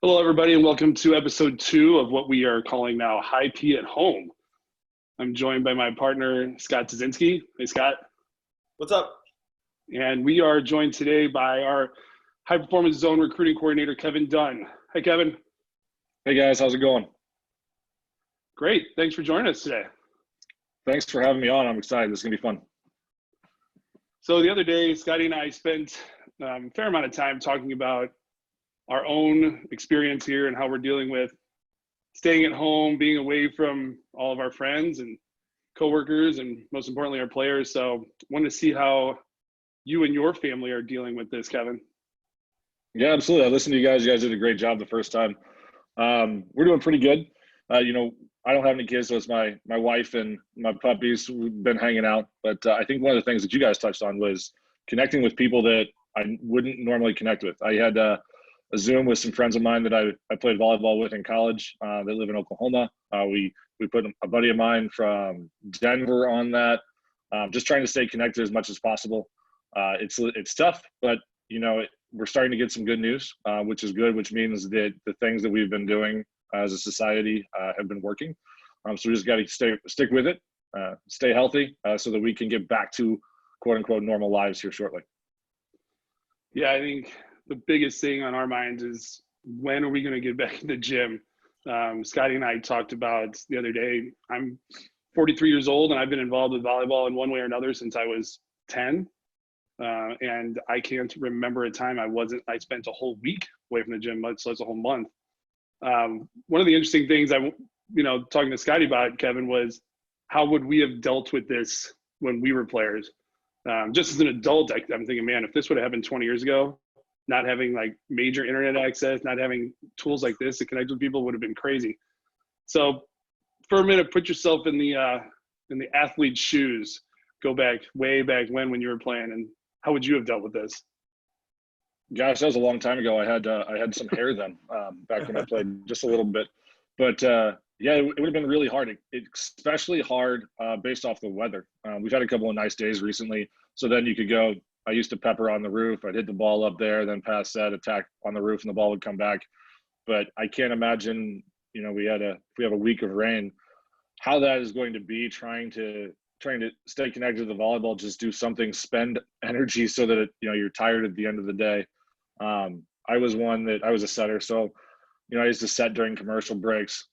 Hello, everybody, and welcome to episode 2 of what we are calling now High P at Home. I'm joined by my partner, Scott Touzinsky. Hey, Scott. What's up? And we are joined today by our high performance zone recruiting coordinator, Kevin Dunn. Hey, Kevin. Hey, guys. How's it going? Great. Thanks for joining us today. Thanks for having me on. I'm excited. This is going to be fun. So the other day, Scotty and I spent a fair amount of time talking about our own experience here and how we're dealing with staying at home, being away from all of our friends and coworkers, and most importantly, our players. So I wanted to see how you and your family are dealing with this, Kevin. Yeah, absolutely. I listened to you guys. You guys did a great job the first time. We're doing pretty good. I don't have any kids, so it's my wife and my puppies. We've been hanging out. But I think one of the things that you guys touched on was connecting with people that I wouldn't normally connect with. I had a Zoom with some friends of mine that I played volleyball with in college. They live in Oklahoma. We put a buddy of mine from Denver on that. Just trying to stay connected as much as possible. It's tough, but we're starting to get some good news, which is good, which means that the things that we've been doing as a society have been working. So we just got to stick with it, stay healthy, so that we can get back to quote unquote normal lives here shortly. Yeah, I think the biggest thing on our minds is when are we going to get back in the gym? Scotty and I talked about the other day. I'm 43 years old and I've been involved with volleyball in one way or another since I was 10. And I can't remember a time I spent a whole week away from the gym, much less a whole month. One of the interesting things talking to Scotty about, Kevin, was how would we have dealt with this when we were players? Just as an adult, I'm thinking, man, if this would have happened 20 years ago, not having like major internet access, not having tools like this to connect with people would have been crazy. So for a minute, put yourself in the athlete's shoes. Go back, way back when you were playing, and how would you have dealt with this? Gosh, that was a long time ago. I had some hair then, back when I played just a little bit. But yeah, it would have been really hard, especially hard based off the weather. We've had a couple of nice days recently. So then you could go, I used to pepper on the roof. I'd hit the ball up there, then pass that, attack on the roof, and the ball would come back. But I can't imagine, if we have a week of rain, how that is going to be trying to stay connected to the volleyball, just do something, spend energy so that you're tired at the end of the day. I was a setter, so I used to set during commercial breaks.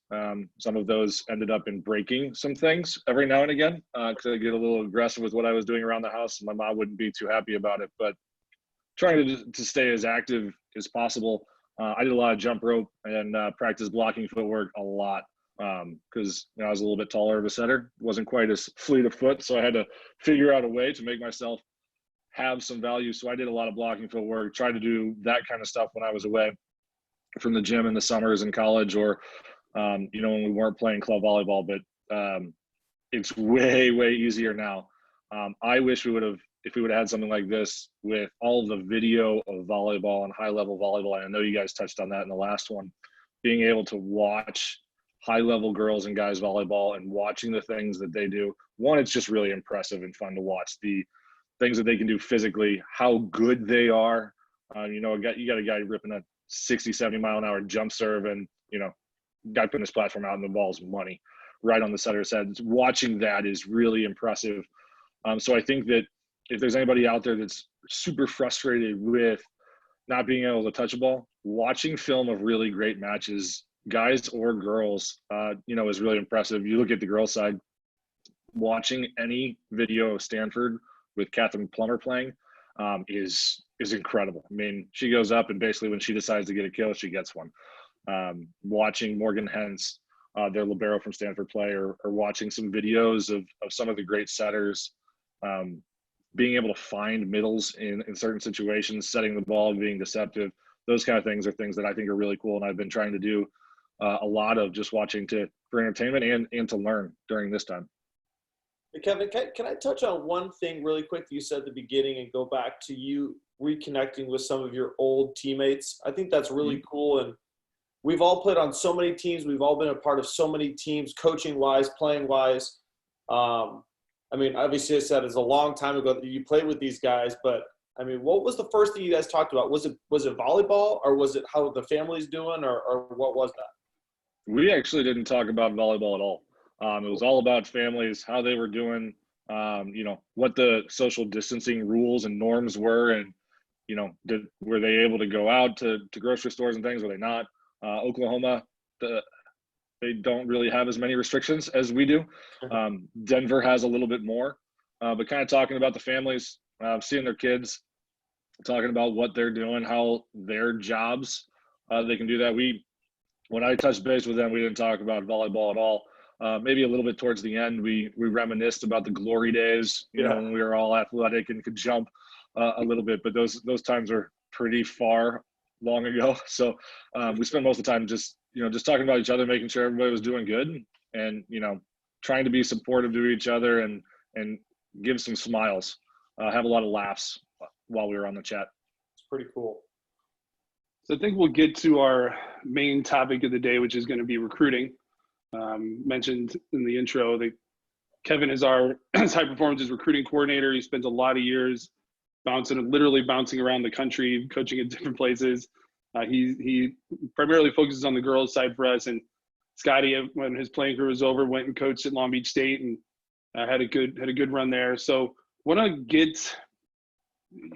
Some of those ended up in breaking some things every now and again because I get a little aggressive with what I was doing around the house. My mom wouldn't be too happy about it, but trying to stay as active as possible. I did a lot of jump rope and practice blocking footwork a lot because I was a little bit taller of a setter, wasn't quite as fleet of foot, so I had to figure out a way to make myself have some value. So I did a lot of blocking footwork, tried to do that kind of stuff when I was away from the gym in the summers in college, or when we weren't playing club volleyball. But it's way easier now. I wish if we would have had something like this with all the video of volleyball and high level volleyball. And I know you guys touched on that in the last one, being able to watch high level girls and guys volleyball and watching the things that they do. One, it's just really impressive and fun to watch the things that they can do physically, how good they are. You got a guy ripping a 60, 70 mile an hour jump serve, and guy putting his platform out and the ball's money right on the setter's head. Watching that is really impressive. So I think that if there's anybody out there that's super frustrated with not being able to touch a ball, watching film of really great matches, guys or girls, is really impressive. You look at the girls' side, watching any video of Stanford with Catherine Plummer playing is incredible. I mean, she goes up and basically when she decides to get a kill, she gets one. Watching Morgan Hens, their libero from Stanford play, or watching some videos of some of the great setters, being able to find middles in certain situations, setting the ball, being deceptive, those kind of things are things that I think are really cool. And I've been trying to do a lot of just watching for entertainment and to learn during this time. Hey, Kevin, can I touch on one thing really quick that you said at the beginning and go back to you reconnecting with some of your old teammates? I think that's really cool. And we've all played on so many teams. We've all been a part of so many teams, coaching-wise, playing-wise. I mean, obviously I said it's a long time ago that you played with these guys, but I mean, what was the first thing you guys talked about? Was it volleyball, or was it how the family's doing, or what was that? We actually didn't talk about volleyball at all. It was all about families, how they were doing, what the social distancing rules and norms were, and were they able to go out to grocery stores and things? Were they not? Oklahoma, they don't really have as many restrictions as we do. Denver has a little bit more, but kind of talking about the families, seeing their kids, talking about what they're doing, how their jobs, they can do that. When I touched base with them, we didn't talk about volleyball at all. Maybe a little bit towards the end, we reminisced about the glory days, when we were all athletic and could jump a little bit, but those times are pretty far long ago. So we spent most of the time just talking about each other, making sure everybody was doing good, and trying to be supportive to each other and give some smiles, have a lot of laughs while we were on the chat. It's pretty cool. So I think we'll get to our main topic of the day, which is going to be recruiting. Mentioned in the intro that Kevin is our high performance recruiting coordinator. He spent a lot of years literally bouncing around the country, coaching at different places. He primarily focuses on the girls side for us. And Scotty, when his playing career was over, went and coached at Long Beach State and had a good run there. So this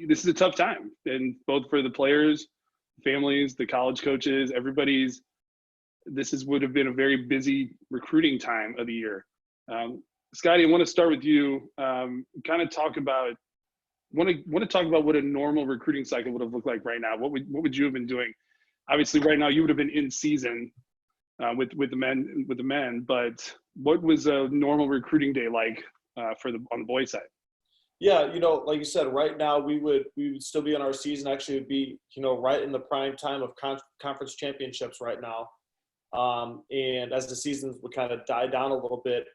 is a tough time, and both for the players, families, the college coaches, everybody's. Would have been a very busy recruiting time of the year. Scotty, I want to start with you. Kind of talk about. Want to talk about what a normal recruiting cycle would have looked like right now. What would you have been doing? Obviously, right now you would have been in season with the men. But what was a normal recruiting day like on the boys' side? Yeah, like you said, right now we would still be in our season. Actually, it would be right in the prime time of conference championships right now. And as the seasons would kind of die down a little bit,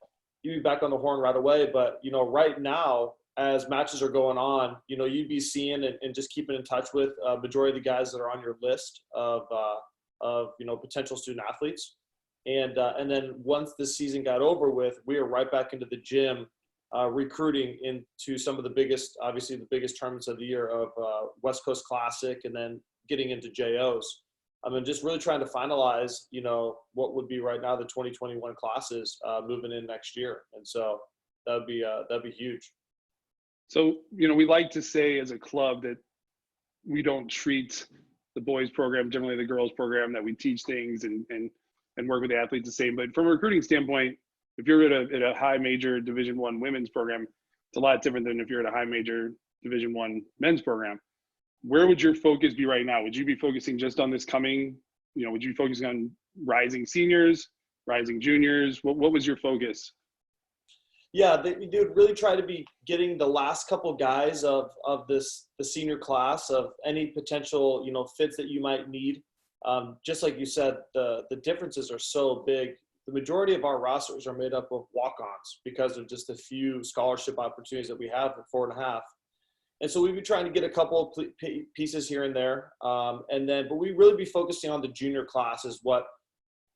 you'd be back on the horn right away. But, right now, as matches are going on, you'd be seeing and just keeping in touch with a majority of the guys that are on your list of potential student athletes. And then once the season got over with, we were right back into the gym, recruiting into some of the biggest tournaments of the year of West Coast Classic, and then getting into JOs. I mean, just really trying to finalize, what would be right now the 2021 classes moving in next year. And so that'd be huge. So, we like to say as a club that we don't treat the boys program, generally the girls program, that we teach things and work with the athletes the same. But from a recruiting standpoint, if you're at a high major Division I women's program, it's a lot different than if you're at a high major Division I men's program. Where would your focus be right now? Would you be focusing just on this coming, would you be focusing on rising seniors, rising juniors? What was your focus? Yeah, they would really try to be getting the last couple of guys of the senior class, of any potential, fits that you might need. Just like you said, the differences are so big. The majority of our rosters are made up of walk-ons because of just a few scholarship opportunities that we have at 4.5. And so we'd be trying to get a couple of pieces here and there. But we really be focusing on the junior class is what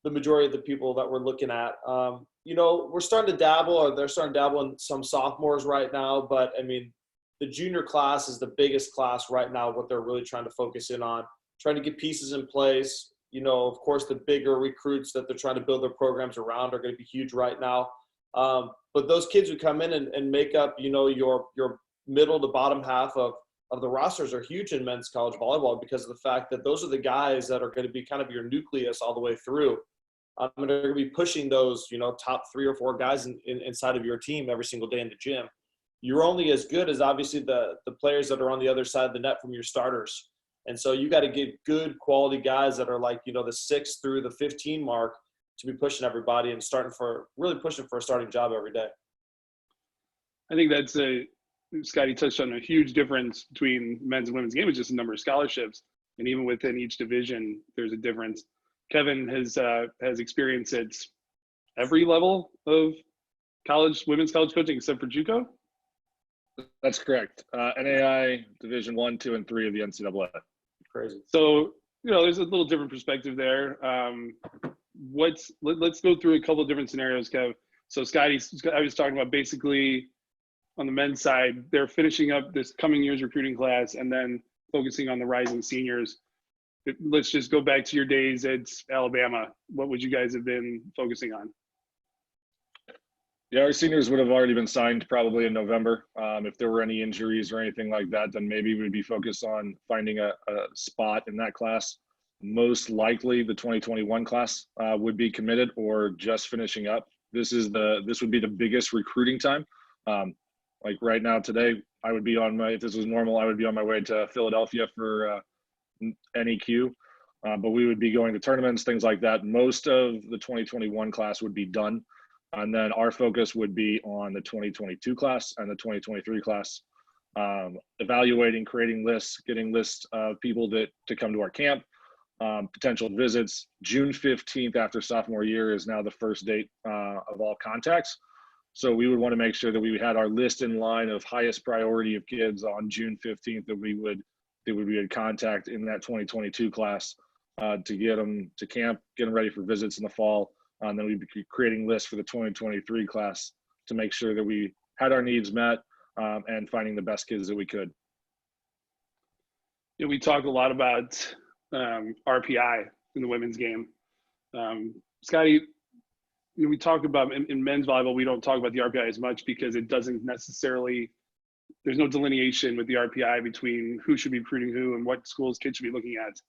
the majority of the people that we're looking at. We're starting to dabble, or they're starting to dabble in some sophomores right now. But, I mean, the junior class is the biggest class right now, what they're really trying to focus in on, trying to get pieces in place. Of course, the bigger recruits that they're trying to build their programs around are going to be huge right now. But those kids who come in and make up, your middle to bottom half of the rosters are huge in men's college volleyball because of the fact that those are the guys that are going to be kind of your nucleus all the way through. They're going to be pushing those, top 3 or 4 guys inside of your team every single day in the gym. You're only as good as obviously the players that are on the other side of the net from your starters. And so you got to get good quality guys that are like, the 6 through the 15 mark to be pushing everybody and really pushing for a starting job every day. I think Scotty touched on a huge difference between men's and women's game. It's just the number of scholarships. And even within each division, there's a difference. Kevin has experience at every level of women's college coaching except for JUCO. That's correct. NAI Division I, II, and III of the NCAA. Crazy. So, there's a little different perspective there. Let's go through a couple of different scenarios, Kev. So I was talking about basically on the men's side, they're finishing up this coming year's recruiting class and then focusing on the rising seniors. Let's just go back to your days at Alabama. What would you guys have been focusing on? Yeah, our seniors would have already been signed probably in November. If there were any injuries or anything like that, then maybe we'd be focused on finding a spot in that class. Most likely the 2021 class would be committed or just finishing up. This would be the biggest recruiting time. Like right now today, I would be if this was normal, I would be on my way to Philadelphia for NEQ. But we would be going to tournaments, things like that. Most of the 2021 class would be done. And then our focus would be on the 2022 class and the 2023 class, evaluating, creating lists, getting lists of people to come to our camp, potential visits. June 15th after sophomore year is now the first date of all contacts. So we would want to make sure that we had our list in line of highest priority of kids on June 15th that we would contact in that 2022 class to get them to camp, get them ready for visits in the fall. And then we'd be creating lists for the 2023 class to make sure that we had our needs met and finding the best kids that we could. Yeah, we talk a lot about RPI in the women's game. Scotty, we talk about in men's volleyball, we don't talk about the RPI as much because it doesn't necessarily, there's no delineation with the RPI between who should be recruiting who and what schools kids should be looking at.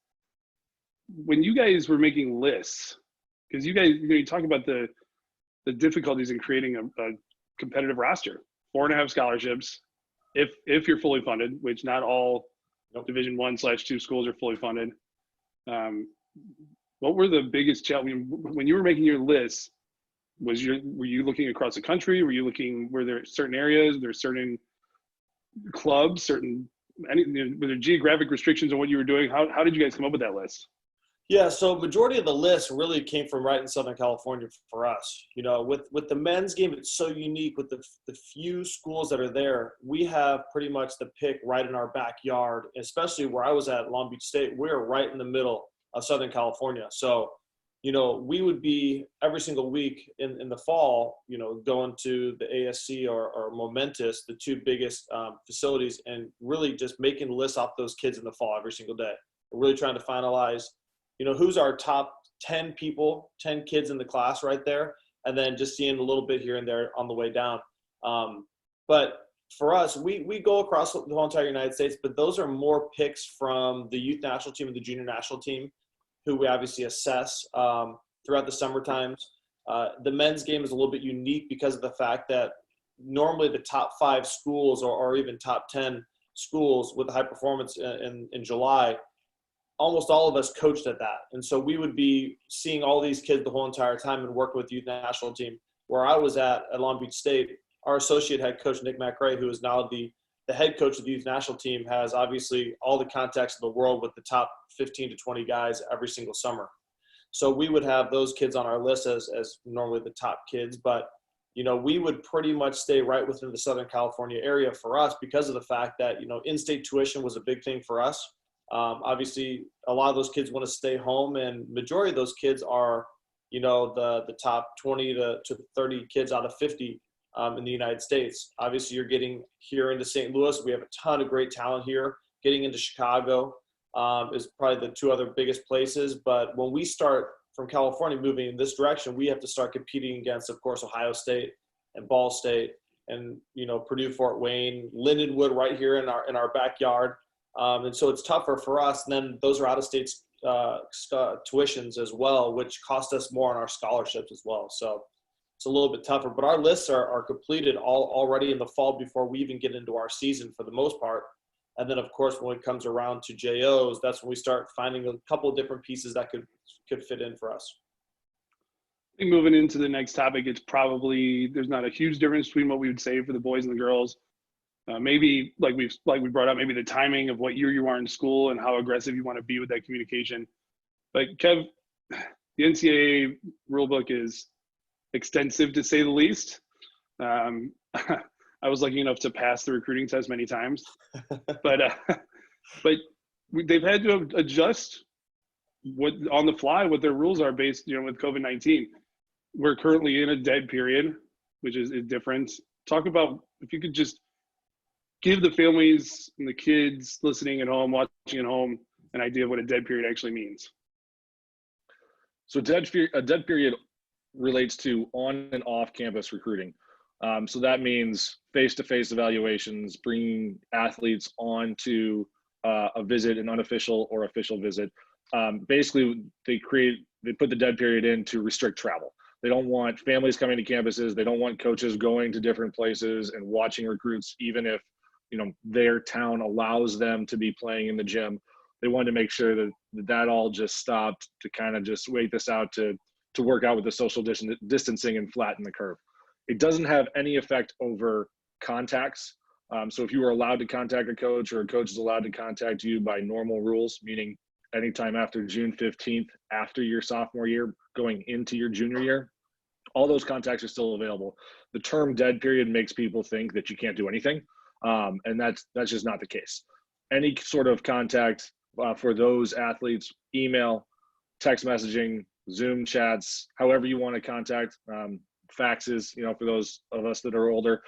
When you guys were making lists, because you guys, you talk about the difficulties in creating a competitive roster, 4.5 scholarships, if you're fully funded, which not all Division 1/2 schools are fully funded. What were the biggest challenges when you were making your list? Were you looking across the country? Were there certain areas? There certain clubs? Were there geographic restrictions on what you were doing? How did you guys come up with that list? Yeah, so majority of the list really came from right in Southern California for us. With the men's game, it's so unique with the few schools that are there. We have pretty much the pick right in our backyard, especially where I was at Long Beach State. We're right in the middle of Southern California. So, we would be every single week in the fall, going to the ASC or Momentous, the two biggest facilities, and really just making lists off those kids in the fall every single day. We're really trying to finalize who's our top 10 kids in the class right there, and then just seeing a little bit here and there on the way down. But for us, we go across the whole entire United States, but those are more picks from the youth national team and the junior national team, who we obviously assess throughout the summer times. The men's game is a little bit unique because of the fact that normally the top 5 schools or even top 10 schools with high performance in July, almost all of us coached at that. And so we would be seeing all these kids the whole entire time and working with the youth national team. Where I was at Long Beach State, our associate head coach, Nick McRae, who is now the head coach of the youth national team, has obviously all the contacts in the world with the top 15 to 20 guys every single summer. So we would have those kids on our list as normally the top kids. But, we would pretty much stay right within the Southern California area for us because of the fact that, in-state tuition was a big thing for us. Obviously, a lot of those kids want to stay home, and majority of those kids are, the top 20 to 30 kids out of 50 in the United States. Obviously, you're getting here into St. Louis. We have a ton of great talent here. Getting into Chicago is probably the 2 other biggest places. But when we start from California moving in this direction, we have to start competing against, of course, Ohio State and Ball State and, Purdue, Fort Wayne, Lindenwood right here in our backyard. And so it's tougher for us. And then those are out-of-state tuitions as well, which cost us more on our scholarships as well. So it's a little bit tougher. But our lists are completed already in the fall before we even get into our season for the most part. And then, of course, when it comes around to JOs, that's when we start finding a couple of different pieces that could fit in for us. I think moving into the next topic, it's probably there's not a huge difference between what we would say for the boys and the girls. Maybe like we brought up, maybe the timing of what year you are in school and how aggressive you want to be with that communication. But Kev, the NCAA rulebook is extensive to say the least. I was lucky enough to pass the recruiting test many times, but they've had to adjust what on the fly what their rules are based, with COVID-19. We're currently in a dead period, which is different. Talk about if you could just give the families and the kids listening at home, watching at home, an idea of what a dead period actually means. So a dead period relates to on and off campus recruiting. So that means face-to-face evaluations, bringing athletes on to a visit, an unofficial or official visit. Basically, they put the dead period in to restrict travel. They don't want families coming to campuses. They don't want coaches going to different places and watching recruits, even if their town allows them to be playing in the gym. They wanted to make sure that all just stopped, to kind of just wait this out to work out with the social distancing and flatten the curve. It doesn't have any effect over contacts. So if you were allowed to contact a coach, or a coach is allowed to contact you by normal rules, meaning anytime after June 15th, after your sophomore year, going into your junior year, all those contacts are still available. The term dead period makes people think that you can't do anything. And that's just not the case. Any sort of contact for those athletes, email, text messaging, Zoom chats, however you want to contact, faxes, for those of us that are older,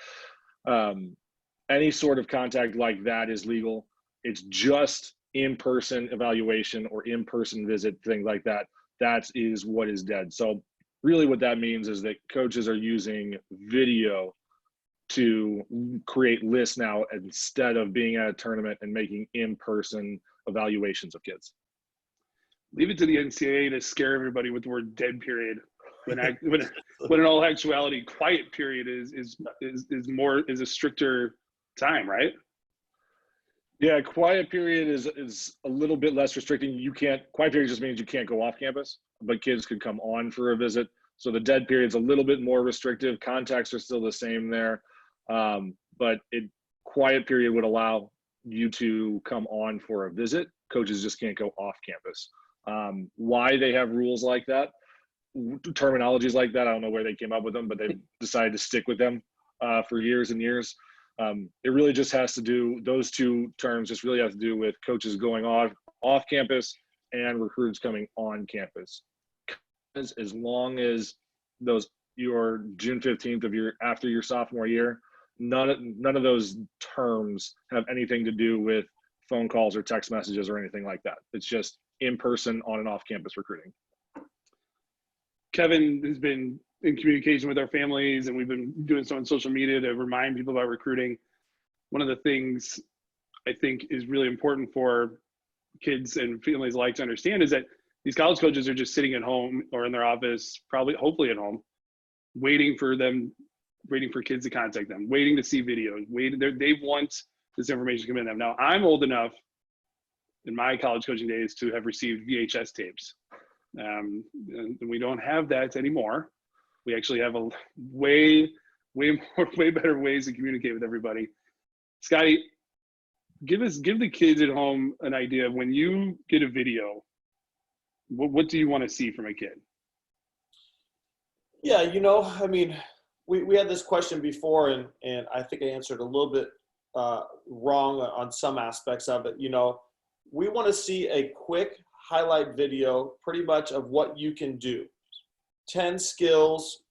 any sort of contact like that is legal. It's just in-person evaluation or in-person visit, things like that. That is what is dead. So really what that means is that coaches are using video to create lists now, instead of being at a tournament and making in-person evaluations of kids. Leave it to the NCAA to scare everybody with the word dead period. When in all actuality, quiet period is a stricter time, right? Yeah, quiet period is a little bit less restricting. Quiet period just means you can't go off campus, but kids could come on for a visit. So the dead period is a little bit more restrictive. Contacts are still the same there, but quiet period would allow you to come on for a visit. Coaches just can't go off campus. Why they have rules like that, terminologies like that, I don't know where they came up with them, but they decided to stick with them for years and years. It really just has to do, those two terms just really have to do with coaches going off campus and recruits coming on campus. As long as your June 15th after your sophomore year, none of those terms have anything to do with phone calls or text messages or anything like that. It's just in-person on and off campus recruiting. Kevin has been in communication with our families, and we've been doing so on social media to remind people about recruiting. One of the things I think is really important for kids and families alike to understand is that these college coaches are just sitting at home or in their office, hopefully at home, waiting for kids to contact them, waiting to see videos, they want this information to come in them. Now, I'm old enough in my college coaching days to have received VHS tapes. And we don't have that anymore. We actually have a way better ways to communicate with everybody. Scotty, give the kids at home an idea of, when you get a video, what do you want to see from a kid? Yeah, I mean, we had this question before, and I think I answered a little bit wrong on some aspects of it. We want to see a quick highlight video, pretty much of what you can do. 10 skills.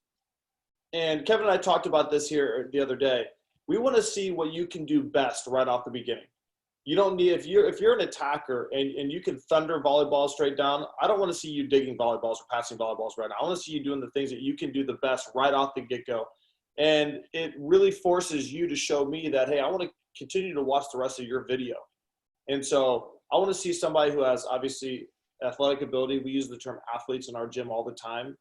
And Kevin and I talked about this here the other day. We want to see what you can do best right off the beginning. You don't need, if you're an attacker and you can thunder volleyball straight down, I don't want to see you digging volleyballs or passing volleyballs right now. I want to see you doing the things that you can do the best right off the get-go. And it really forces you to show me that, hey, I want to continue to watch the rest of your video. And so I want to see somebody who has obviously athletic ability. We use the term athletes in our gym all the time.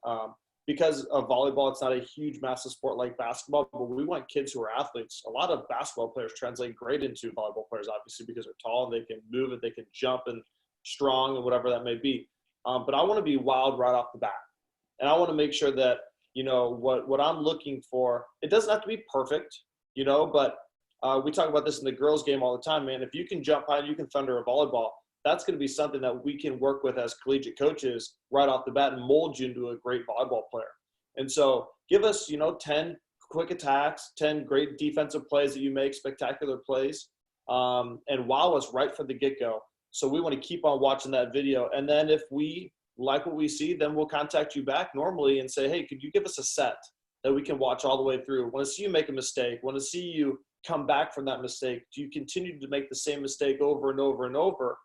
Because of volleyball, it's not a huge, massive sport like basketball, but we want kids who are athletes. A lot of basketball players translate great into volleyball players, obviously, because they're tall and they can move and they can jump and strong and whatever that may be. But I want to be wild right off the bat. And I want to make sure that, what I'm looking for, it doesn't have to be perfect, but we talk about this in the girls' game all the time, man. If you can jump high and you can thunder a volleyball, that's going to be something that we can work with as collegiate coaches right off the bat and mold you into a great volleyball player. And so give us, 10 quick attacks, 10 great defensive plays that you make, spectacular plays, and wow us right from the get-go. So we want to keep on watching that video. And then if we like what we see, then we'll contact you back normally and say, hey, could you give us a set? that we can watch all the way through. Want to see you make a mistake. Want to see you come back from that mistake. Do you continue to make the same mistake over and over and over?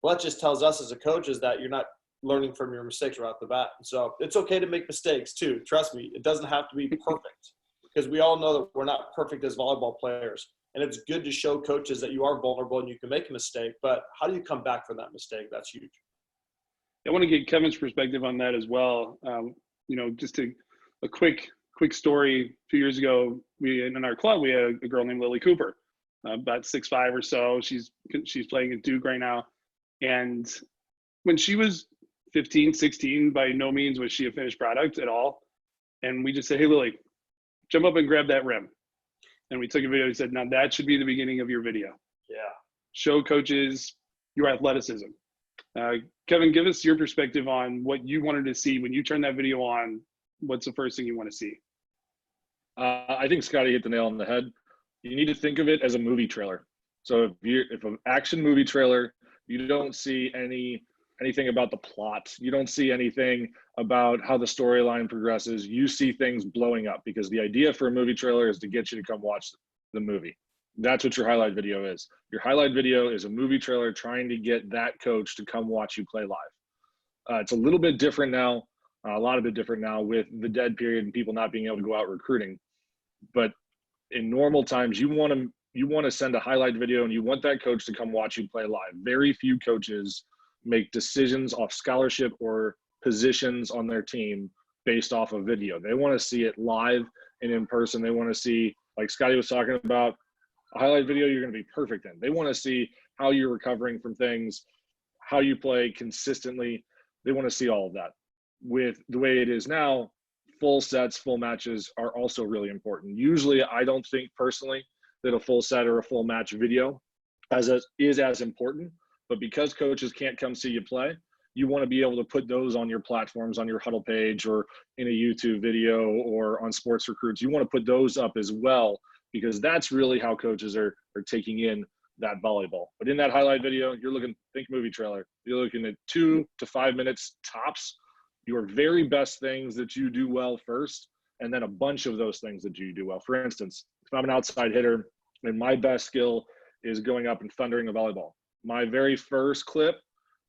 Well, that just tells us as a coach is that you're not learning from your mistakes right off the bat. So it's okay to make mistakes too. Trust me, it doesn't have to be perfect, because we all know that we're not perfect as volleyball players. And it's good to show coaches that you are vulnerable and you can make a mistake, but how do you come back from that mistake? That's huge. I want to get Kevin's perspective on that as well. Just a quick story. 2 years ago, in our club, we had a girl named Lily Cooper, about 6'5" or so. She's playing at Duke right now. And when she was 15, 16, by no means was she a finished product at all. And we just said, hey, Lily, jump up and grab that rim. And we took a video and said, now that should be the beginning of your video. Yeah. Show coaches your athleticism. Kevin, give us your perspective on what you wanted to see when you turn that video on. What's the first thing you want to see? I think Scotty hit the nail on the head. You need to think of it as a movie trailer. So if an action movie trailer, you don't see anything about the plot. You don't see anything about how the storyline progresses. You see things blowing up, because the idea for a movie trailer is to get you to come watch the movie. That's what your highlight video is. Your highlight video is a movie trailer trying to get that coach to come watch you play live. It's a little bit different now, a lot of bit different now with the dead period and people not being able to go out recruiting. But in normal times, you want to send a highlight video and you want that coach to come watch you play live. Very few coaches make decisions off scholarship or positions on their team based off of video. They want to see it live and in person. They want to see, like Scotty was talking about, a highlight video you're going to be perfect in. They want to see how you're recovering from things, how you play consistently. They want to see all of that. With the way it is now, full sets, full matches are also really important. Usually, I don't think personally that a full set or a full match video is as important, but because coaches can't come see you play, you want to be able to put those on your platforms, on your huddle page or in a YouTube video or on Sports Recruits. You want to put those up as well, because that's really how coaches are taking in that volleyball. But in that highlight video, think movie trailer. You're looking at 2 to 5 minutes tops, your very best things that you do well first, and then a bunch of those things that you do well. For instance, if I'm an outside hitter and my best skill is going up and thundering a volleyball, my very first clip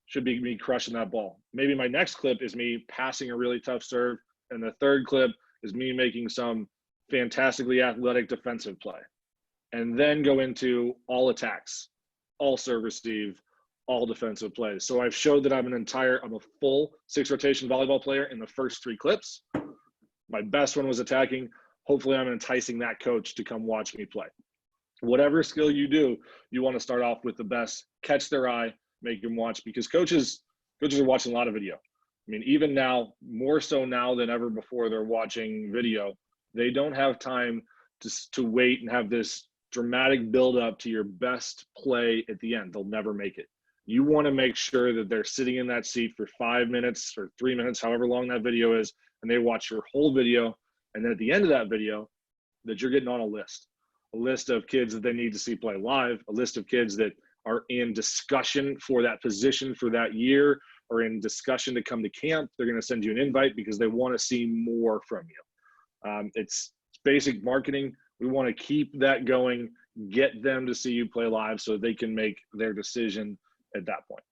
should be me crushing that ball. Maybe my next clip is me passing a really tough serve, and the third clip is me making some fantastically athletic defensive play, and then go into all attacks, all serve receive, all defensive plays. So I've showed that I'm a full 6-rotation volleyball player in the first 3 clips. My best one was attacking. Hopefully I'm enticing that coach to come watch me play. Whatever skill you do, you want to start off with the best, catch their eye, make them watch, because coaches are watching a lot of video. I mean, even now, more so now than ever before, they're watching video. They don't have time to wait and have this dramatic build up to your best play at the end. They'll never make it. You want to make sure that they're sitting in that seat for 5 minutes or 3 minutes, however long that video is, and they watch your whole video. And then at the end of that video, that you're getting on a list of kids that they need to see play live, a list of kids that are in discussion for that position for that year, or in discussion to come to camp. They're going to send you an invite because they want to see more from you. It's basic marketing. We want to keep that going, get them to see you play live so they can make their decision at that point.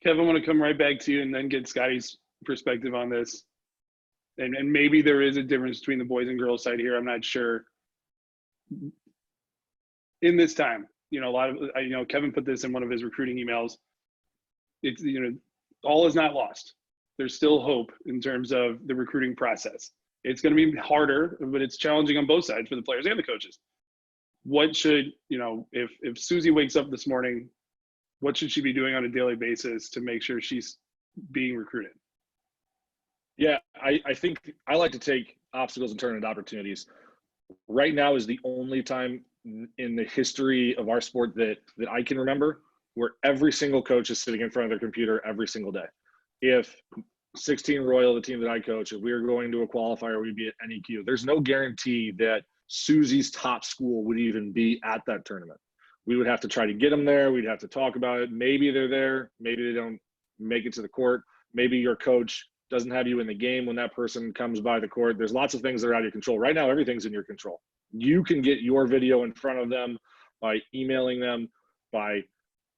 Kevin, I want to come right back to you and then get Scotty's perspective on this. And maybe there is a difference between the boys and girls side here. I'm not sure. In this time, Kevin put this in one of his recruiting emails. It's, all is not lost. There's still hope in terms of the recruiting process. It's going to be harder, but it's challenging on both sides for the players and the coaches. What should, if Susie wakes up this morning, what should she be doing on a daily basis to make sure she's being recruited? Yeah, I think I like to take obstacles and turn into opportunities. Right now is the only time in the history of our sport that I can remember where every single coach is sitting in front of their computer every single day. If 16 Royal, the team that I coach, if we were going to a qualifier, we'd be at NEQ. There's no guarantee that Susie's top school would even be at that tournament. We would have to try to get them there. We'd have to talk about it. Maybe they're there. Maybe they don't make it to the court. Maybe your coach doesn't have you in the game when that person comes by the court. There's lots of things that are out of your control. Right now, everything's in your control. You can get your video in front of them by emailing them, by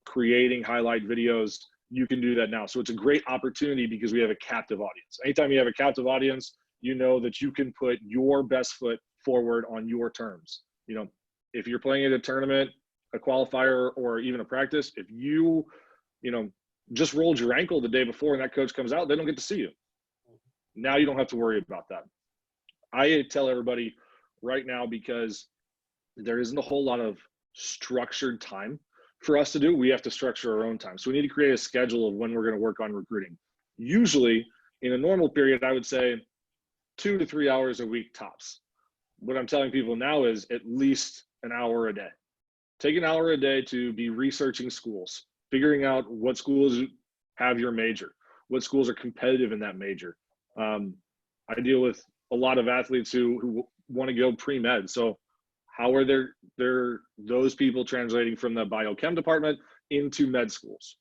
creating highlight videos. You can do that now. So it's a great opportunity because we have a captive audience. Anytime you have a captive audience, you know that you can put your best foot forward on your terms. You know, if you're playing at a tournament, a qualifier, or even a practice, if you know, just rolled your ankle the day before and that coach comes out, they don't get to see you. Now you don't have to worry about that. I tell everybody right now, because there isn't a whole lot of structured time for us to do, we have to structure our own time. So we need to create a schedule of when we're going to work on recruiting. Usually in a normal period, I would say 2 to 3 hours a week tops. What I'm telling people now is at least an hour a day. Take an hour a day to be researching schools, figuring out what schools have your major, what schools are competitive in that major. I deal with a lot of athletes who want to go pre-med. So how are those people translating from the biochem department into med schools?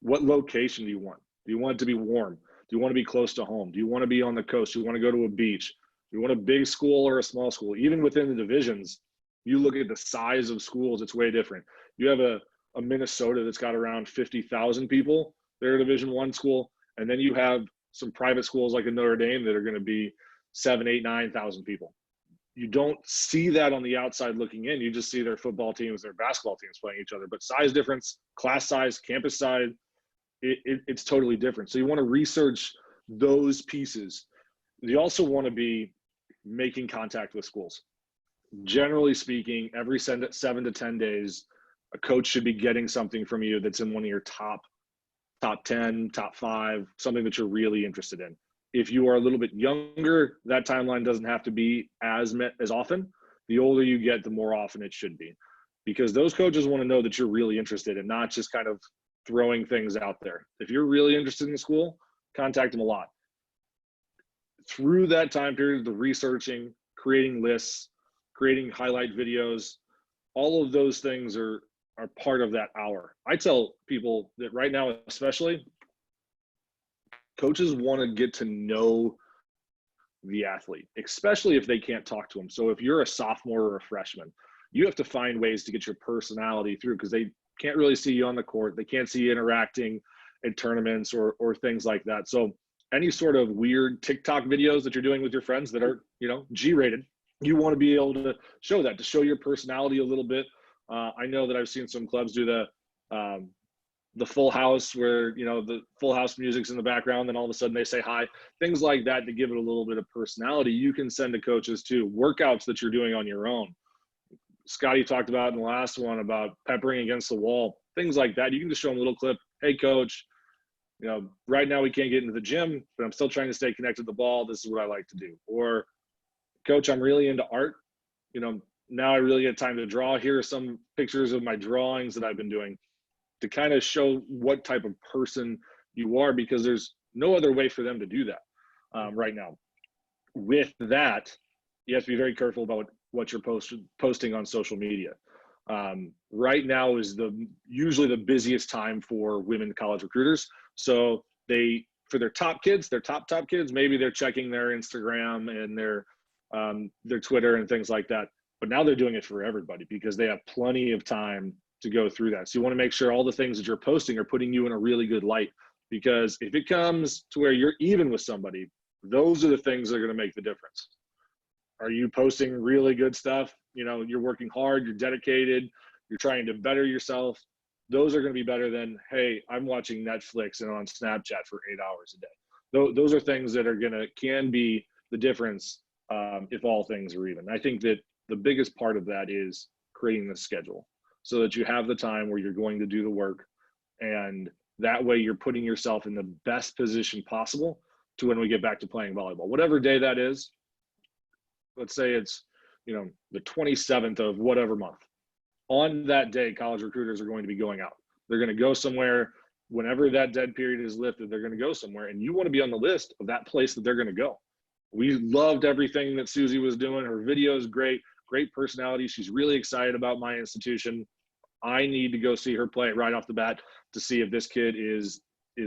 What location do you want? Do you want it to be warm? Do you want to be close to home? Do you want to be on the coast? Do you want to go to a beach? Do you want a big school or a small school? Even within the divisions, you look at the size of schools, it's way different. You have a Minnesota that's got around 50,000 people. They're a Division I school. And then you have some private schools like a Notre Dame that are going to be 7,000, 8,000, 9,000 people. You don't see that on the outside looking in. You just see their football teams, their basketball teams playing each other. But size difference, class size, campus size, it's totally different. So you want to research those pieces. You also want to be making contact with schools. Generally speaking, every 7 to 10 days, a coach should be getting something from you that's in one of your top 10, top 5, something that you're really interested in. If you are a little bit younger, that timeline doesn't have to be as often. The older you get, the more often it should be, because those coaches want to know that you're really interested and not just kind of throwing things out there. If you're really interested in the school, contact them a lot. Through that time period, the researching, creating lists, creating highlight videos, all of those things are part of that hour. I tell people that right now, especially, coaches want to get to know the athlete, especially if they can't talk to them. So if you're a sophomore or a freshman, you have to find ways to get your personality through, because they can't really see you on the court. They can't see you interacting at tournaments or things like that. So any sort of weird TikTok videos that you're doing with your friends that are, you know, G-rated, you want to be able to show that, to show your personality a little bit. I know that I've seen some clubs do the full house, where, you know, the full house music's in the background, then all of a sudden they say hi, things like that, to give it a little bit of personality. You can send to coaches too, workouts that you're doing on your own. Scotty talked about in the last one about peppering against the wall, things like that. You can just show them a little clip. Hey coach, you know, right now we can't get into the gym, but I'm still trying to stay connected to the ball. This is what I like to do. Or coach, I'm really into art. You know, now I really get time to draw. Here are some pictures of my drawings that I've been doing, to kind of show what type of person you are, because there's no other way for them to do that right now. With that, you have to be very careful about what you're posting on social media. Right now is usually the busiest time for women college recruiters. So for their top kids, top kids, maybe they're checking their Instagram and their Twitter and things like that. But now they're doing it for everybody, because they have plenty of time to go through that. So you want to make sure all the things that you're posting are putting you in a really good light, because if it comes to where you're even with somebody, those are the things that are going to make the difference. Are you posting really good stuff? You know, you're working hard, you're dedicated, you're trying to better yourself. Those are going to be better than, hey, I'm watching Netflix and on Snapchat for 8 hours a day. Those are things that can be the difference if all things are even. I think that the biggest part of that is creating the schedule, so that you have the time where you're going to do the work, and that way you're putting yourself in the best position possible to when we get back to playing volleyball. Whatever day that is, let's say it's, you know, the 27th of whatever month. On that day, college recruiters are going to be going out. They're going to go somewhere. Whenever that dead period is lifted, they're going to go somewhere, and you want to be on the list of that place that they're going to go. We loved everything that Susie was doing. Her video is great personality. She's really excited about my institution. I need to go see her play it right off the bat to see if this kid is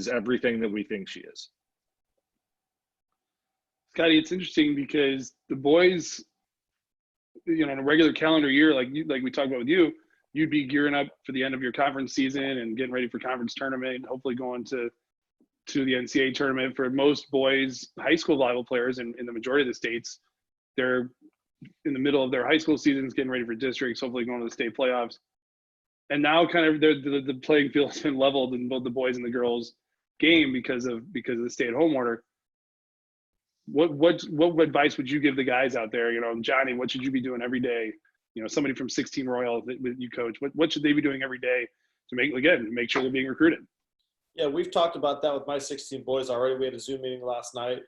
everything that we think she is. Scotty, it's interesting because the boys, in a regular calendar year, like we talked about with you, you'd be gearing up for the end of your conference season and getting ready for conference tournament, hopefully going to the NCAA tournament. For most boys, high school volleyball players in the majority of the states, they're in the middle of their high school seasons, getting ready for districts, hopefully going to the state playoffs. And now kind of the playing field has been leveled in both the boys and the girls game because of the stay-at-home order. What advice would you give the guys out there? Johnny, what should you be doing every day? Somebody from 16 Royal that you coach, what should they be doing every day to make sure they're being recruited? Yeah, we've talked about that with my 16 boys already. We had a Zoom meeting last night.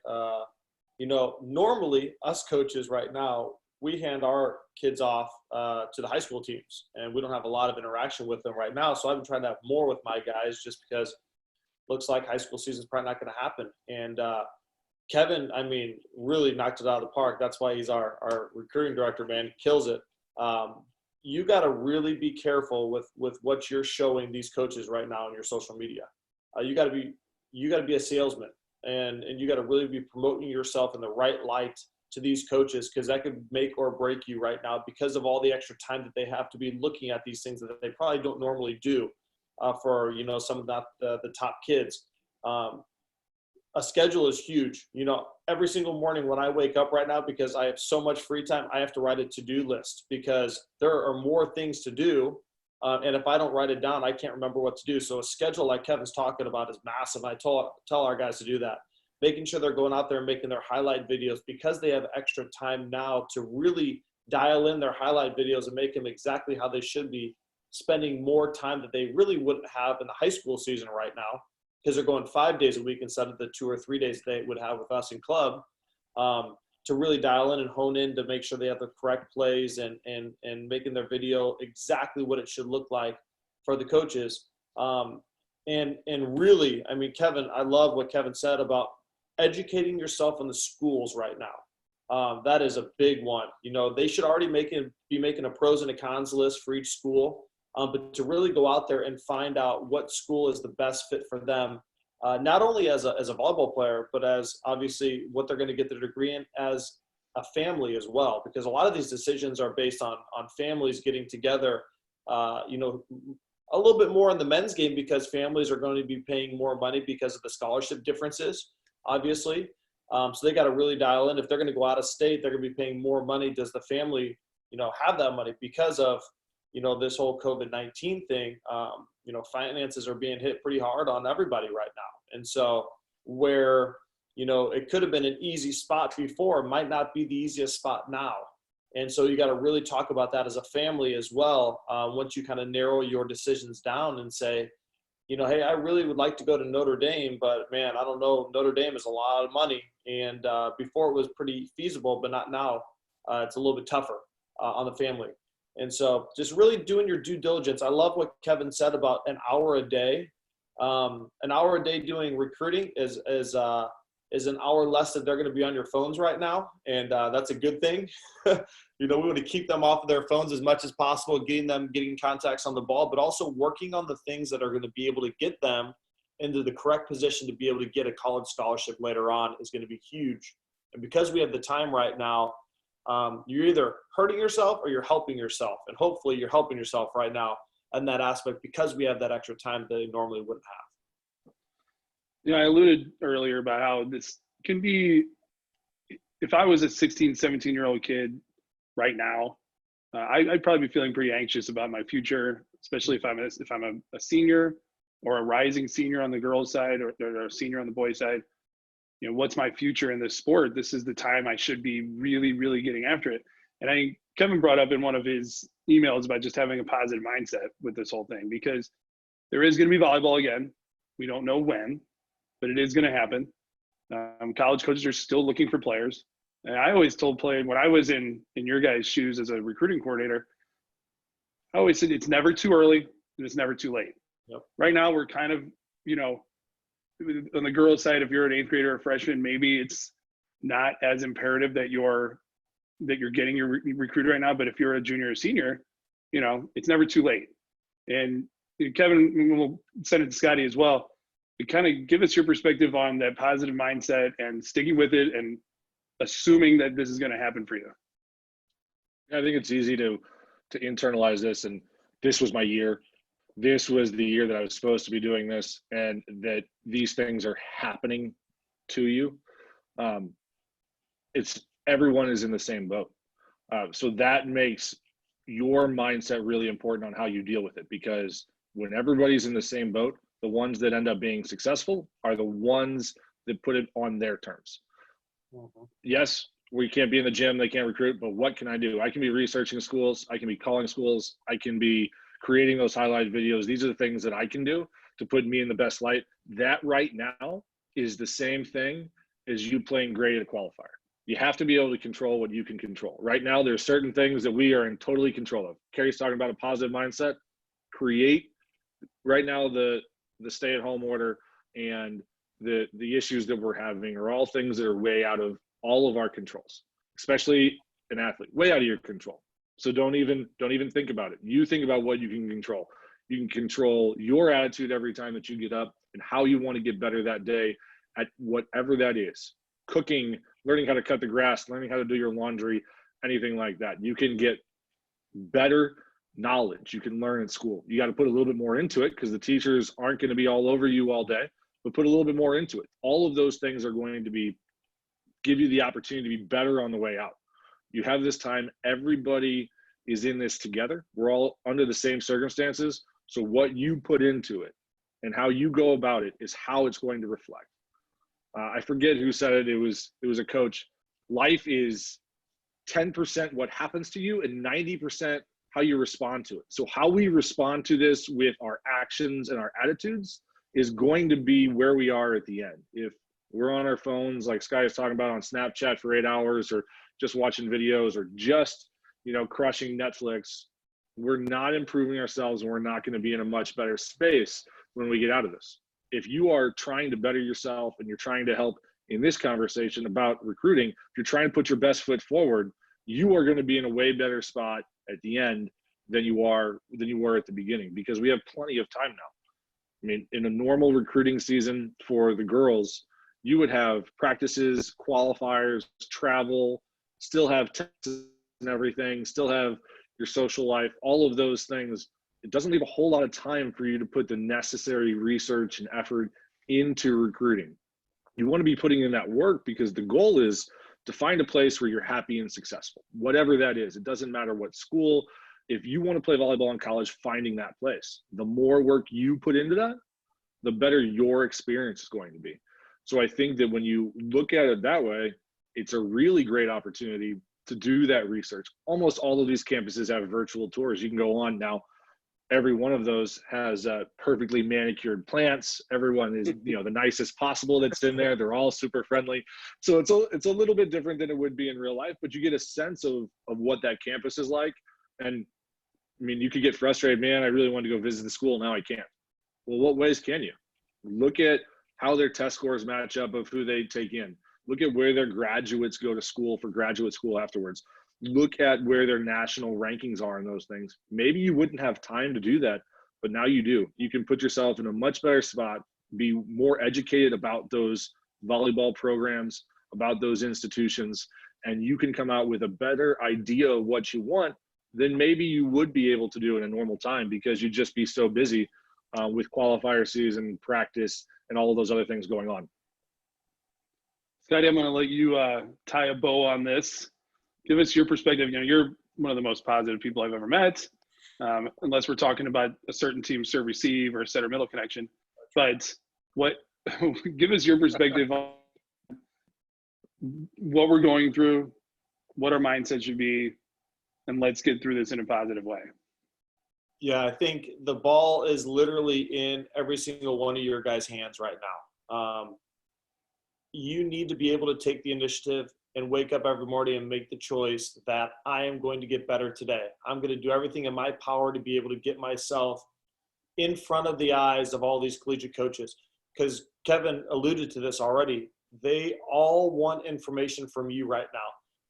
Normally us coaches right now, we hand our kids off to the high school teams, and we don't have a lot of interaction with them right now. So I've been trying to have more with my guys just because it looks like high school season is probably not going to happen. And Kevin, really knocked it out of the park. That's why he's our recruiting director, man. Kills it. You got to really be careful with what you're showing these coaches right now on your social media. You got to be a salesman, and you got to really be promoting yourself in the right light to these coaches, because that could make or break you right now because of all the extra time that they have to be looking at these things that they probably don't normally do for some of the top kids. A schedule is huge. Every single morning when I wake up right now, because I have so much free time, I have to write a to-do list because there are more things to do. And if I don't write it down, I can't remember what to do. So a schedule like Kevin's talking about is massive. I tell our guys to do that, making sure they're going out there and making their highlight videos, because they have extra time now to really dial in their highlight videos and make them exactly how they should be, spending more time that they really wouldn't have in the high school season right now, because they're going 5 days a week instead of the 2 or 3 days they would have with us in club, to really dial in and hone in to make sure they have the correct plays and making their video exactly what it should look like for the coaches. And really, Kevin, I love what Kevin said about educating yourself in the schools right now. That is a big one. They should already be making a pros and a cons list for each school. But to really go out there and find out what school is the best fit for them, not only as a volleyball player, but as obviously what they're going to get their degree in as a family as well. Because a lot of these decisions are based on families getting together, a little bit more in the men's game, because families are going to be paying more money because of the scholarship differences, obviously. So they got to really dial in. If they're going to go out of state, they're going to be paying more money. Does the family, have that money because of this whole COVID-19 thing? Finances are being hit pretty hard on everybody right now. And so where, it could have been an easy spot before, might not be the easiest spot now. And so you got to really talk about that as a family as well. Once you kind of narrow your decisions down and say, hey, I really would like to go to Notre Dame, but man, I don't know. Notre Dame is a lot of money. And before it was pretty feasible, but not now. It's a little bit tougher on the family. And so just really doing your due diligence. I love what Kevin said about an hour a day. An hour a day doing recruiting is an hour less that they're going to be on your phones right now. And that's a good thing. We want to keep them off of their phones as much as possible, getting contacts on the ball, but also working on the things that are going to be able to get them into the correct position to be able to get a college scholarship later on is going to be huge. And because we have the time right now, you're either hurting yourself or you're helping yourself. And hopefully you're helping yourself right now in that aspect, because we have that extra time that they normally wouldn't have. I alluded earlier about how this can be, if I was a 16, 17-year-old kid right now, I'd probably be feeling pretty anxious about my future, especially if I'm a senior or a rising senior on the girls' side or a senior on the boys' side. What's my future in this sport? This is the time I should be really, really getting after it. And I think Kevin brought up in one of his emails about just having a positive mindset with this whole thing, because there is going to be volleyball again. We don't know when, but it is going to happen. College coaches are still looking for players. And I always told players, when I was in your guys' shoes as a recruiting coordinator, I always said it's never too early and it's never too late. Yep. Right now we're kind of, on the girls' side, if you're an 8th grader or a freshman, maybe it's not as imperative that you're getting your recruiter right now. But if you're a junior or senior, it's never too late. And Kevin, we'll send it to Scotty as well, to kind of give us your perspective on that positive mindset and sticking with it and assuming that this is going to happen for you? I think it's easy to internalize this, and this was my year. This was the year that I was supposed to be doing this, and that these things are happening to you. It's everyone is in the same boat. So that makes your mindset really important on how you deal with it, because when everybody's in the same boat, the ones that end up being successful are the ones that put it on their terms. Mm-hmm. Yes, we can't be in the gym, they can't recruit, but what can I do? I can be researching schools, I can be calling schools, I can be creating those highlight videos. These are the things that I can do to put me in the best light. That right now is the same thing as you playing great at a qualifier. You have to be able to control what you can control. Right now, there's certain things that we are in totally control of. Cary's talking about a positive mindset. Create right now the stay-at-home order and the issues that we're having are all things that are way out of all of our controls, especially an athlete, way out of your control. So don't even think about it. You think about what you can control. You can control your attitude every time that you get up and how you want to get better that day at whatever that is. Cooking, learning how to cut the grass, learning how to do your laundry, anything like that. You can get better knowledge you can learn in school. You got to put a little bit more into it because the teachers aren't going to be all over you all day, but put a little bit more into it. All of those things are going to give you the opportunity to be better on the way out. You have this time. Everybody is in this together. We're all under the same circumstances. So what you put into it and how you go about it is how it's going to reflect. I forget who said it. It was a coach. Life is 10% what happens to you and 90% how you respond to it. So how we respond to this with our actions and our attitudes is going to be where we are at the end. If we're on our phones, like Sky is talking about, on Snapchat for 8 hours, or just watching videos, or just, crushing Netflix, we're not improving ourselves, and we're not going to be in a much better space when we get out of this. If you are trying to better yourself and you're trying to help in this conversation about recruiting, if you're trying to put your best foot forward, you are going to be in a way better spot at the end than you were at the beginning, because we have plenty of time now. I mean, in a normal recruiting season for the girls, you would have practices, qualifiers, travel, still have tests and everything, still have your social life, all of those things. It doesn't leave a whole lot of time for you to put the necessary research and effort into recruiting. You want to be putting in that work because the goal is to find a place where you're happy and successful, whatever that is. It doesn't matter what school. If you want to play volleyball in college, finding that place. The more work you put into that, the better your experience is going to be. So I think that when you look at it that way, it's a really great opportunity to do that research. Almost all of these campuses have virtual tours. You can go on now. Every one of those has perfectly manicured plants. Everyone is, the nicest possible that's in there. They're all super friendly. So it's a little bit different than it would be in real life, but you get a sense of what that campus is like. And I mean, you could get frustrated, man, I really wanted to go visit the school. Now I can't. Well, what ways can you? Look at how their test scores match up of who they take in. Look at where their graduates go to school for graduate school afterwards. Look at where their national rankings are in those things. Maybe you wouldn't have time to do that, but now you do. You can put yourself in a much better spot, be more educated about those volleyball programs, about those institutions, and you can come out with a better idea of what you want than maybe you would be able to do in a normal time, because you'd just be so busy with qualifier season, practice, and all of those other things going on. Scotty, I'm going to let you tie a bow on this. Give us your perspective. You're one of the most positive people I've ever met, unless we're talking about a certain team serve receive or center middle connection. But give us your perspective on what we're going through, what our mindset should be, and let's get through this in a positive way. Yeah, I think the ball is literally in every single one of your guys' hands right now. You need to be able to take the initiative and wake up every morning and make the choice that I am going to get better today. I'm going to do everything in my power to be able to get myself in front of the eyes of all these collegiate coaches. Because Kevin alluded to this already. They all want information from you right now.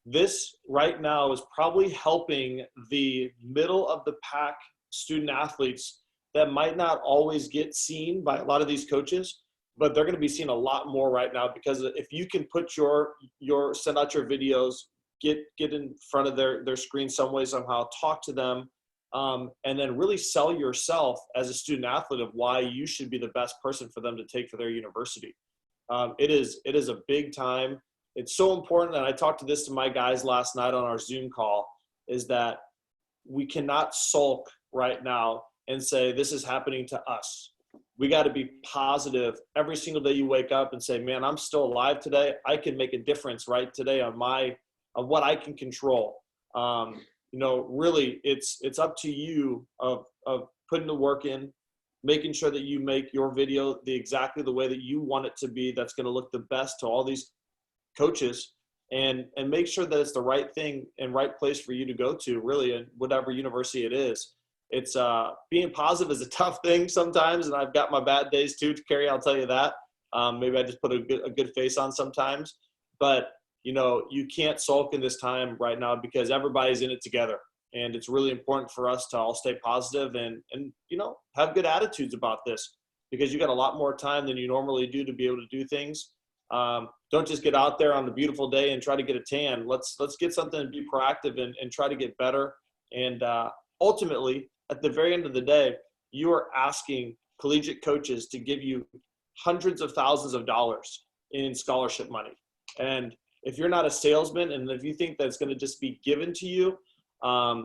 This right now is probably helping the middle of the pack student athletes that might not always get seen by a lot of these coaches. but they're going to be seeing a lot more right now, because if you can put send out your videos, get in front of their screen some way, somehow, talk to them, and then really sell yourself as a student athlete of why you should be the best person for them to take for their university. It is a big time. It's so important, and I talked to my guys last night on our Zoom call, is that we cannot sulk right now and say this is happening to us. We got to be positive every single day you wake up and say, man, I'm still alive today. I can make a difference right today on what I can control. Really it's up to you of putting the work in, making sure that you make your video exactly the way that you want it to be, that's going to look the best to all these coaches, and make sure that it's the right thing and right place for you to go to, really, in whatever university it is. It's being positive is a tough thing sometimes, and I've got my bad days too, Cary, I'll tell you that. Maybe I just put a good face on sometimes, but you can't sulk in this time right now, because everybody's in it together. And it's really important for us to all stay positive and have good attitudes about this, because you got a lot more time than you normally do to be able to do things. Don't just get out there on a beautiful day and try to get a tan. Let's get something and be proactive and try to get better. And ultimately, at the very end of the day, you are asking collegiate coaches to give you hundreds of thousands of dollars in scholarship money. And if you're not a salesman, and if you think that's going to just be given to you, I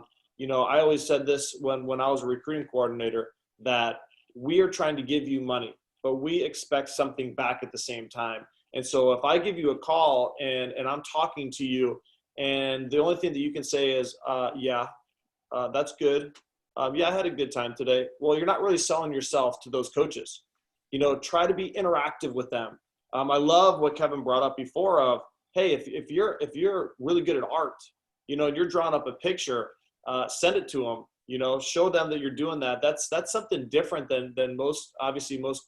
always said this when I was a recruiting coordinator, that we are trying to give you money, but we expect something back at the same time. And so if I give you a call and I'm talking to you, and the only thing that you can say is, that's good. I had a good time today. Well, you're not really selling yourself to those coaches. Try to be interactive with them. I love what Kevin brought up before of, hey, if you're really good at art, and you're drawing up a picture, send it to them. Show them that you're doing that. That's something different than most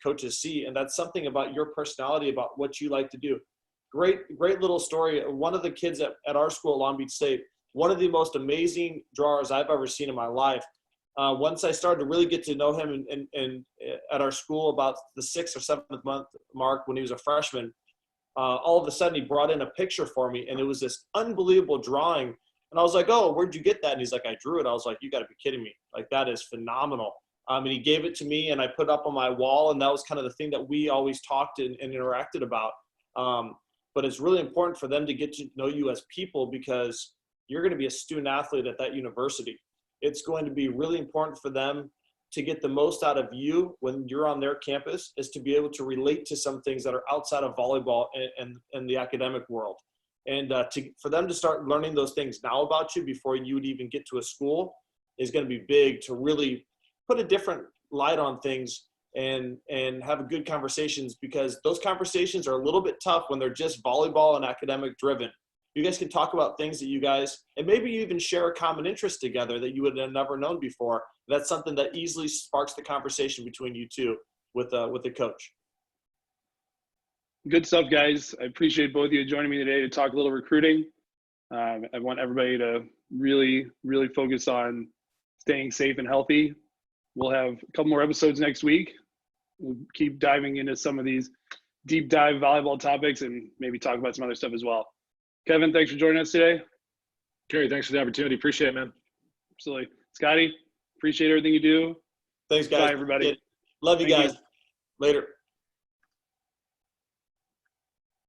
coaches see, and that's something about your personality, about what you like to do. Great little story. One of the kids at our school at Long Beach State, one of the most amazing drawers I've ever seen in my life. Once I started to really get to know him and at our school about the 6th or 7th month mark, when he was a freshman, all of a sudden he brought in a picture for me, and it was this unbelievable drawing. And I was like, oh, where'd you get that? And he's like, I drew it. I was like, you got to be kidding me. Like, that is phenomenal. And he gave it to me, and I put it up on my wall, and that was kind of the thing that we always talked and interacted about. But it's really important for them to get to know you as people, because you're going to be a student athlete at that university. It's going to be really important for them to get the most out of you when you're on their campus, is to be able to relate to some things that are outside of volleyball and the academic world. And for them to start learning those things now about you before you would even get to a school is going to be big, to really put a different light on things and have good conversations, because those conversations are a little bit tough when they're just volleyball and academic driven. You guys can talk about things that you guys, and maybe you even share a common interest together that you would have never known before. That's something that easily sparks the conversation between you two with the coach. Good stuff, guys. I appreciate both of you joining me today to talk a little recruiting. I want everybody to really, really focus on staying safe and healthy. We'll have a couple more episodes next week. We'll keep diving into some of these deep dive volleyball topics and maybe talk about some other stuff as well. Kevin, thanks for joining us today. Cary, thanks for the opportunity. Appreciate it, man. Absolutely. Scotty, appreciate everything you do. Thanks, guys. Bye, everybody. Love you guys. Later.